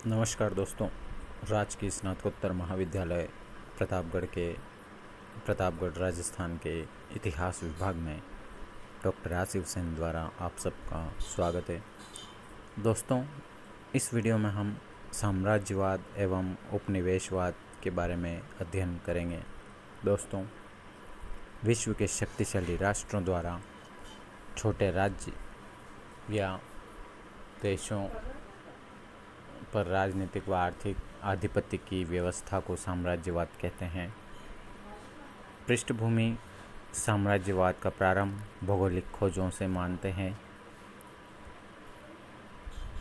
नमस्कार दोस्तों। राजकीय स्नातकोत्तर महाविद्यालय प्रतापगढ़ राजस्थान के इतिहास विभाग में डॉक्टर आसिफ हुसैन द्वारा आप सबका स्वागत है। दोस्तों, इस वीडियो में हम साम्राज्यवाद एवं उपनिवेशवाद के बारे में अध्ययन करेंगे। दोस्तों, विश्व के शक्तिशाली राष्ट्रों द्वारा छोटे राज्य या देशों पर राजनीतिक व आर्थिक आधिपत्य की व्यवस्था को साम्राज्यवाद कहते हैं। पृष्ठभूमि: साम्राज्यवाद का प्रारंभ भौगोलिक खोजों से मानते हैं।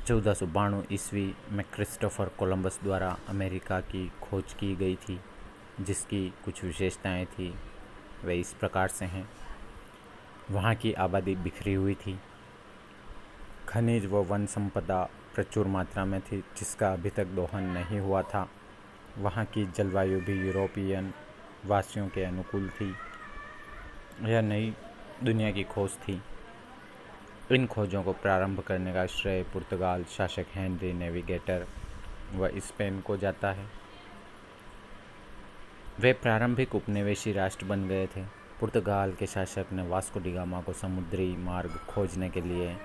1492 ईस्वी में क्रिस्टोफर कोलंबस द्वारा अमेरिका की खोज की गई थी, जिसकी कुछ विशेषताएं थी। वे इस प्रकार से हैं। वहाँ की आबादी बिखरी हुई थी, खनिज व वन संपदा प्रचुर मात्रा में थी, जिसका अभी तक दोहन नहीं हुआ था। वहाँ की जलवायु भी यूरोपियन वासियों के अनुकूल थी। यह नई दुनिया की खोज थी। इन खोजों को प्रारंभ करने का श्रेय पुर्तगाल शासक हेनरी नेविगेटर व स्पेन को जाता है। वे प्रारंभिक उपनिवेशी राष्ट्र बन गए थे। पुर्तगाल के शासक ने वास्को डी गामा को समुद्री मार्ग खोजने के लिए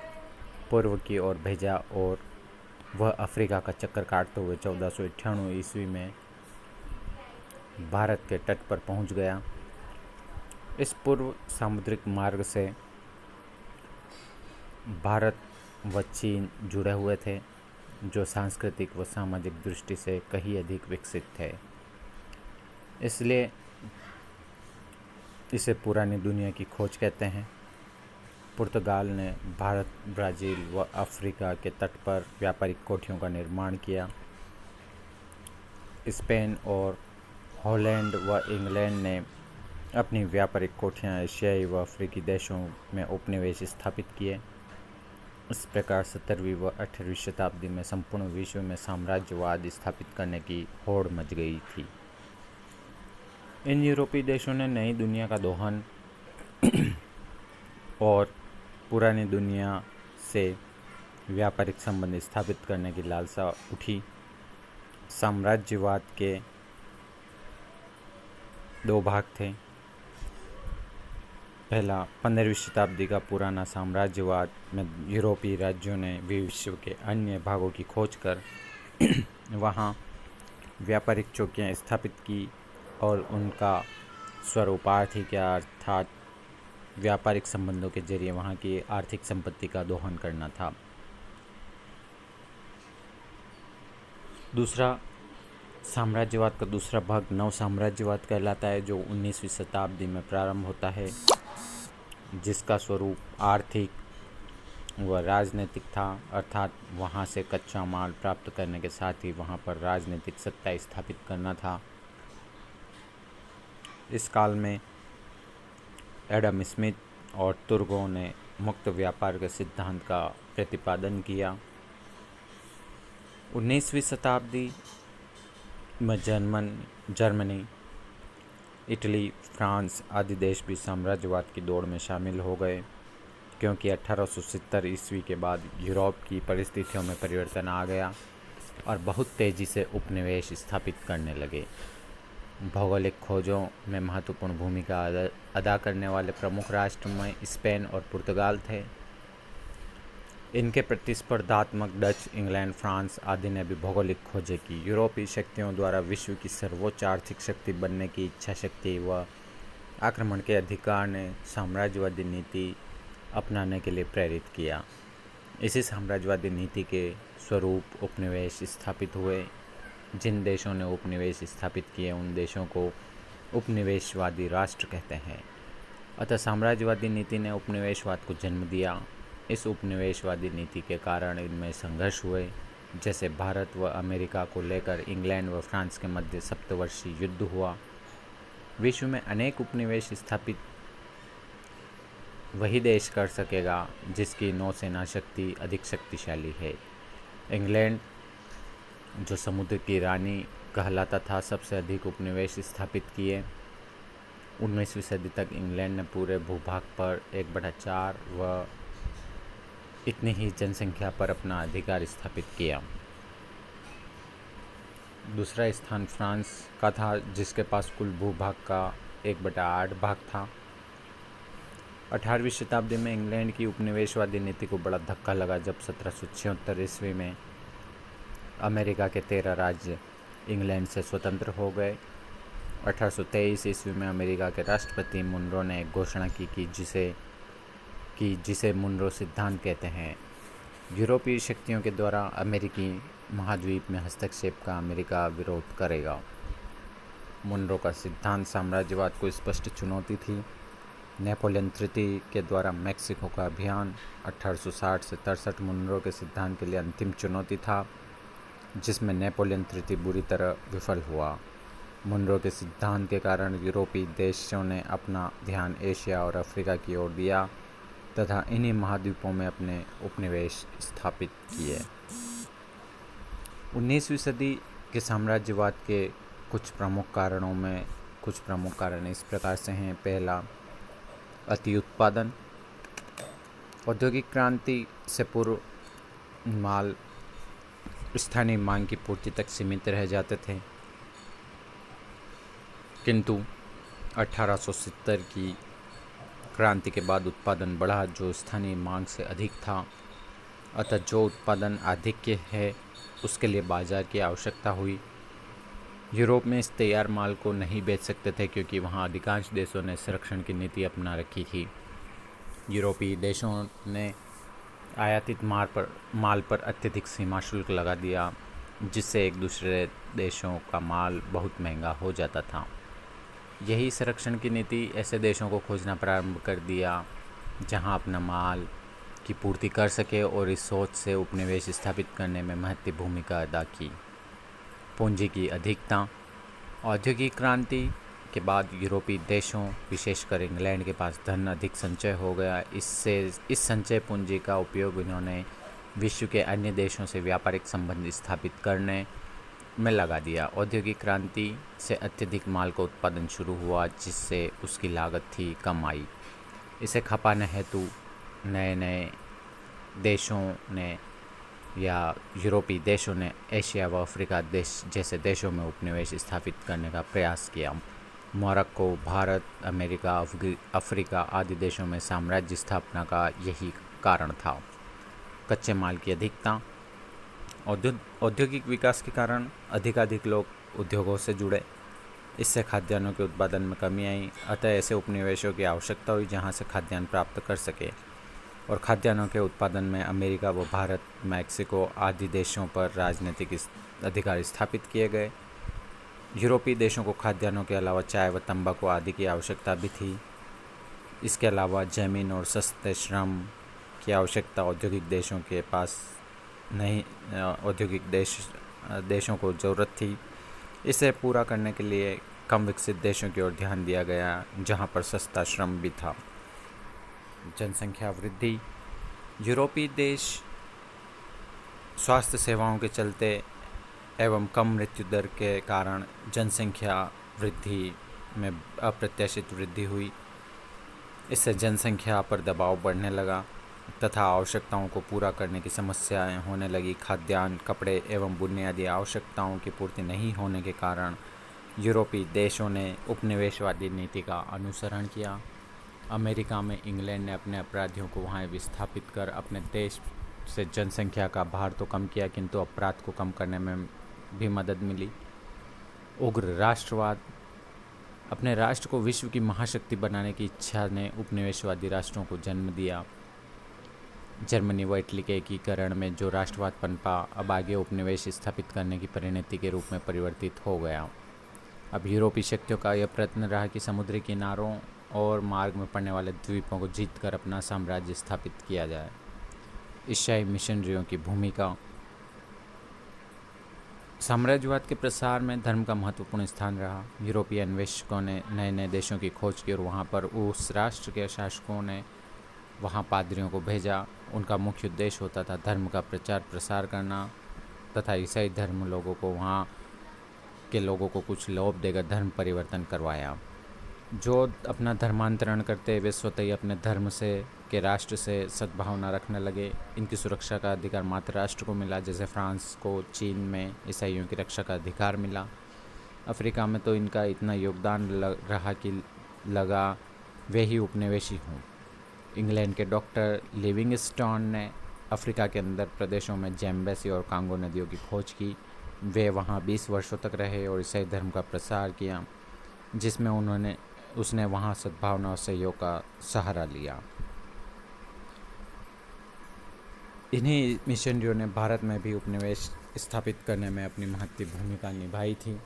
पूर्व की ओर भेजा और वह अफ्रीका का चक्कर काटते हुए 1498 ईस्वी में भारत के तट पर पहुंच गया। इस पूर्व सामुद्रिक मार्ग से भारत व चीन जुड़े हुए थे, जो सांस्कृतिक व सामाजिक दृष्टि से कहीं अधिक विकसित थे। इसलिए इसे पुरानी दुनिया की खोज कहते हैं। पुर्तगाल ने भारत, ब्राज़ील व अफ्रीका के तट पर व्यापारिक कोठियों का निर्माण किया। स्पेन और हॉलैंड व इंग्लैंड ने अपनी व्यापारिक कोठियाँ एशियाई व अफ्रीकी देशों में उपनिवेश स्थापित किए। इस प्रकार 17वीं व 18वीं शताब्दी में संपूर्ण विश्व में साम्राज्यवाद स्थापित करने की होड़ मच गई थी। इन यूरोपीय देशों ने नई दुनिया का दोहन और पुरानी दुनिया से व्यापारिक संबंध स्थापित करने की लालसा उठी। साम्राज्यवाद के दो भाग थे। पहला, 15वीं शताब्दी का पुराना साम्राज्यवाद में यूरोपीय राज्यों ने विश्व के अन्य भागों की खोज कर वहाँ व्यापारिक चौकियाँ स्थापित की और उनका स्वरूप आर्थिक या अर्थात व्यापारिक संबंधों के जरिए वहाँ की आर्थिक संपत्ति का दोहन करना था। दूसरा, साम्राज्यवाद का दूसरा भाग नव साम्राज्यवाद कहलाता है, जो 19वीं शताब्दी में प्रारंभ होता है, जिसका स्वरूप आर्थिक व राजनीतिक था, अर्थात वहाँ से कच्चा माल प्राप्त करने के साथ ही वहाँ पर राजनीतिक सत्ता स्थापित करना था। इस काल में एडम स्मिथ और तुर्गो ने मुक्त व्यापार के सिद्धांत का प्रतिपादन किया। 19वीं शताब्दी में जर्मनी, इटली, फ्रांस आदि देश भी साम्राज्यवाद की दौड़ में शामिल हो गए, क्योंकि 1870 ईस्वी के बाद यूरोप की परिस्थितियों में परिवर्तन आ गया और बहुत तेज़ी से उपनिवेश स्थापित करने लगे। भौगोलिक खोजों में महत्वपूर्ण भूमिका अदा करने वाले प्रमुख राष्ट्र में स्पेन और पुर्तगाल थे। इनके प्रतिस्पर्धात्मक डच, इंग्लैंड, फ्रांस आदि ने भी भौगोलिक खोजें की। यूरोपीय शक्तियों द्वारा विश्व की सर्वोच्च आर्थिक शक्ति बनने की इच्छा शक्ति व आक्रमण के अधिकार ने साम्राज्यवादी नीति अपनाने के लिए प्रेरित किया। इसी साम्राज्यवादी नीति के स्वरूप उपनिवेश स्थापित हुए। जिन देशों ने उपनिवेश स्थापित किए उन देशों को उपनिवेशवादी राष्ट्र कहते हैं। अतः साम्राज्यवादी नीति ने उपनिवेशवाद को जन्म दिया। इस उपनिवेशवादी नीति के कारण इनमें संघर्ष हुए, जैसे भारत व अमेरिका को लेकर इंग्लैंड व फ्रांस के मध्य सप्तवर्षीय युद्ध हुआ। विश्व में अनेक उपनिवेश स्थापित वही देश कर सकेगा जिसकी नौसेना शक्ति अधिक शक्तिशाली है। इंग्लैंड, जो समुद्र की रानी कहलाता था, सबसे अधिक उपनिवेश स्थापित किए। 19वीं सदी तक इंग्लैंड ने पूरे भूभाग पर 1/4 व इतनी ही जनसंख्या पर अपना अधिकार स्थापित किया। दूसरा स्थान फ्रांस का था, जिसके पास कुल भूभाग का 1/8 भाग था। 18वीं शताब्दी में इंग्लैंड की उपनिवेशवादी नीति को बड़ा धक्का लगा जब 1776 ईस्वी में अमेरिका के 13 राज्य इंग्लैंड से स्वतंत्र हो गए। 1823 ईस्वी में अमेरिका के राष्ट्रपति मुनरो ने एक घोषणा की जिसे मुनरो सिद्धांत कहते हैं। यूरोपीय शक्तियों के द्वारा अमेरिकी महाद्वीप में हस्तक्षेप का अमेरिका विरोध करेगा। मुनरो का सिद्धांत साम्राज्यवाद को स्पष्ट चुनौती थी। नेपोलियन तृतीय के द्वारा मैक्सिको का अभियान 1860 से 63 मुनरो के सिद्धांत के लिए अंतिम चुनौती था, जिसमें नेपोलियन तृतीय बुरी तरह विफल हुआ। मुनरो के सिद्धांत के कारण यूरोपीय देशों ने अपना ध्यान एशिया और अफ्रीका की ओर दिया तथा इन्हीं महाद्वीपों में अपने उपनिवेश स्थापित किए। 19वीं सदी के साम्राज्यवाद के कुछ प्रमुख कारण इस प्रकार से हैं। पहला, अति उत्पादन। औद्योगिक क्रांति से पूर्व माल स्थानीय मांग की पूर्ति तक सीमित रह जाते थे, किंतु 1870 की क्रांति के बाद उत्पादन बढ़ा जो स्थानीय मांग से अधिक था। अतः जो उत्पादन अधिक है उसके लिए बाजार की आवश्यकता हुई। यूरोप में इस तैयार माल को नहीं बेच सकते थे क्योंकि वहाँ अधिकांश देशों ने संरक्षण की नीति अपना रखी थी। यूरोपीय देशों ने आयातित माल पर अत्यधिक सीमा शुल्क लगा दिया, जिससे एक दूसरे देशों का माल बहुत महंगा हो जाता था। यही संरक्षण की नीति ऐसे देशों को खोजना प्रारंभ कर दिया जहां अपना माल की पूर्ति कर सके, और इस सोच से उपनिवेश स्थापित करने में महत्वपूर्ण भूमिका अदा की। पूंजी की अधिकता। औद्योगिक क्रांति के बाद यूरोपीय देशों विशेषकर इंग्लैंड के पास धन अधिक संचय हो गया। इस संचय पूंजी का उपयोग इन्होंने विश्व के अन्य देशों से व्यापारिक संबंध स्थापित करने में लगा दिया। औद्योगिक क्रांति से अत्यधिक माल का उत्पादन शुरू हुआ, जिससे उसकी लागत थी कम आई। इसे खपाने हेतु नए नए देशों ने या यूरोपीय देशों ने एशिया व अफ्रीका जैसे देशों में उपनिवेश स्थापित करने का प्रयास किया। मोरक्को, भारत, अमेरिका, अफ्रीका आदि देशों में साम्राज्य स्थापना का यही कारण था। कच्चे माल की अधिकता। औद्योगिक विकास के कारण अधिकाधिक लोग उद्योगों से जुड़े। इससे खाद्यान्नों के उत्पादन में कमी आई। अतः ऐसे उपनिवेशों की आवश्यकता हुई जहां से खाद्यान्न प्राप्त कर सके, और खाद्यान्नों के उत्पादन में अमेरिका व भारत, मैक्सिको आदि देशों पर राजनीतिक अधिकार स्थापित किए गए। यूरोपीय देशों को खाद्यान्नों के अलावा चाय व तंबाकू आदि की आवश्यकता भी थी। इसके अलावा जमीन और सस्ते श्रम की आवश्यकता औद्योगिक देशों के पास नहीं देशों को ज़रूरत थी। इसे पूरा करने के लिए कम विकसित देशों की ओर ध्यान दिया गया, जहां पर सस्ता श्रम भी था। जनसंख्या वृद्धि। यूरोपीय देश स्वास्थ्य सेवाओं के चलते एवं कम मृत्यु दर के कारण जनसंख्या वृद्धि में अप्रत्याशित वृद्धि हुई। इससे जनसंख्या पर दबाव बढ़ने लगा तथा आवश्यकताओं को पूरा करने की समस्याएं होने लगी। खाद्यान्न, कपड़े एवं बुनियादी आवश्यकताओं की पूर्ति नहीं होने के कारण यूरोपीय देशों ने उपनिवेशवादी नीति का अनुसरण किया। अमेरिका में इंग्लैंड ने अपने अपराधियों को वहां विस्थापित कर अपने देश से जनसंख्या का भार तो कम किया, किंतु अपराध को कम करने में भी मदद मिली। उग्र राष्ट्रवाद। अपने राष्ट्र को विश्व की महाशक्ति बनाने की इच्छा ने उपनिवेशवादी राष्ट्रों को जन्म दिया। जर्मनी व इटली के एकीकरण में जो राष्ट्रवाद पनपा, अब आगे उपनिवेश स्थापित करने की परिणति के रूप में परिवर्तित हो गया। अब यूरोपीय शक्तियों का यह प्रयत्न रहा कि समुद्री किनारों और मार्ग में पड़ने वाले द्वीपों को जीतकर अपना साम्राज्य स्थापित किया जाए। ईसाई मिशनरियों की भूमिका। साम्राज्यवाद के प्रसार में धर्म का महत्वपूर्ण स्थान रहा। यूरोपीय अन्वेषकों ने नए नए देशों की खोज की और वहाँ पर उस राष्ट्र के शासकों ने वहाँ पादरियों को भेजा। उनका मुख्य उद्देश्य होता था धर्म का प्रचार प्रसार करना तथा ईसाई धर्म लोगों को वहाँ के लोगों को कुछ लोभ देकर धर्म परिवर्तन करवाया। जो अपना धर्मांतरण करते वे स्वतः ही अपने धर्म से के राष्ट्र से सद्भावना रखने लगे। इनकी सुरक्षा का अधिकार मात्र राष्ट्र को मिला, जैसे फ्रांस को चीन में ईसाइयों की रक्षा का अधिकार मिला। अफ्रीका में तो इनका इतना योगदान रहा कि लगा वे ही उपनिवेशी हों। इंग्लैंड के डॉक्टर लिविंगस्टोन ने अफ्रीका के अंदर प्रदेशों में जेम्बेसी और कांगो नदियों की खोज की। वे वहाँ 20 वर्षों तक रहे और ईसाई धर्म का प्रसार किया, जिसमें उसने वहाँ सद्भावना और सहयोग का सहारा लिया। इन्हीं मिशनरियों ने भारत में भी उपनिवेश स्थापित करने में अपनी महत्वपूर्ण भूमिका निभाई थी।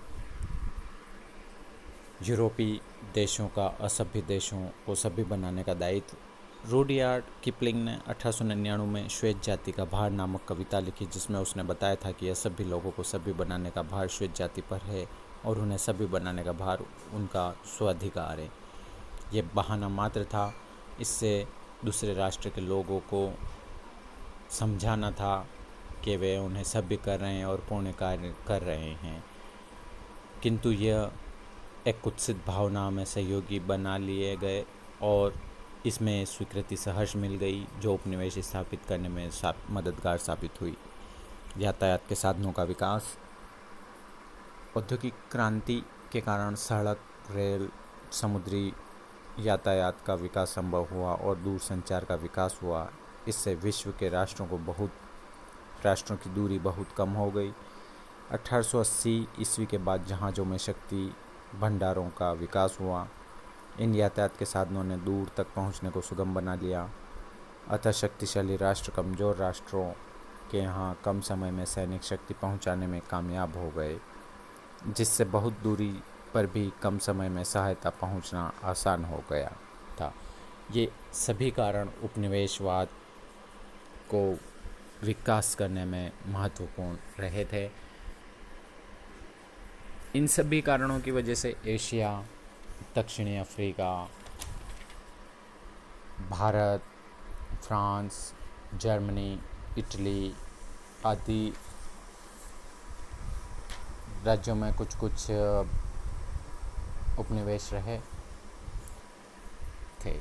यूरोपीय देशों का असभ्य देशों को सभ्य बनाने का दायित्व। रूडयार्ड किपलिंग ने 1899 में श्वेत जाति का भार नामक कविता लिखी, जिसमें उसने बताया था कि असभ्य लोगों को सभ्य बनाने का भार श्वेत जाति पर है और उन्हें सभ्य बनाने का भार उनका स्वाधिकार है। ये बहाना मात्र था, इससे दूसरे राष्ट्र के लोगों को समझाना था कि वे उन्हें सभ्य कर रहे हैं और पुण्य कार्य कर रहे हैं, किंतु यह एक कुत्सित भावना में सहयोगी बना लिए गए और इसमें स्वीकृति सहर्ष मिल गई, जो उपनिवेश स्थापित करने में मददगार साबित हुई। यातायात के साधनों का विकास। औद्योगिक क्रांति के कारण सड़क, रेल, समुद्री यातायात का विकास संभव हुआ और दूरसंचार का विकास हुआ। इससे विश्व के राष्ट्रों की दूरी बहुत कम हो गई। 1880 ईस्वी के बाद जहाज़ों में शक्ति भंडारों का विकास हुआ। इन यातायात के साधनों ने दूर तक पहुंचने को सुगम बना लिया। अतः शक्तिशाली राष्ट्र कमज़ोर राष्ट्रों के यहाँ कम समय में सैनिक शक्ति पहुंचाने में कामयाब हो गए, जिससे बहुत दूरी पर भी कम समय में सहायता पहुंचना आसान हो गया था। ये सभी कारण उपनिवेशवाद को विकास करने में महत्वपूर्ण रहे थे। इन सभी कारणों की वजह से एशिया, दक्षिणी Africa, Bharat, France, Germany, Italy आदि राज्यों में कुछ कुछ उपनिवेश रहे थे।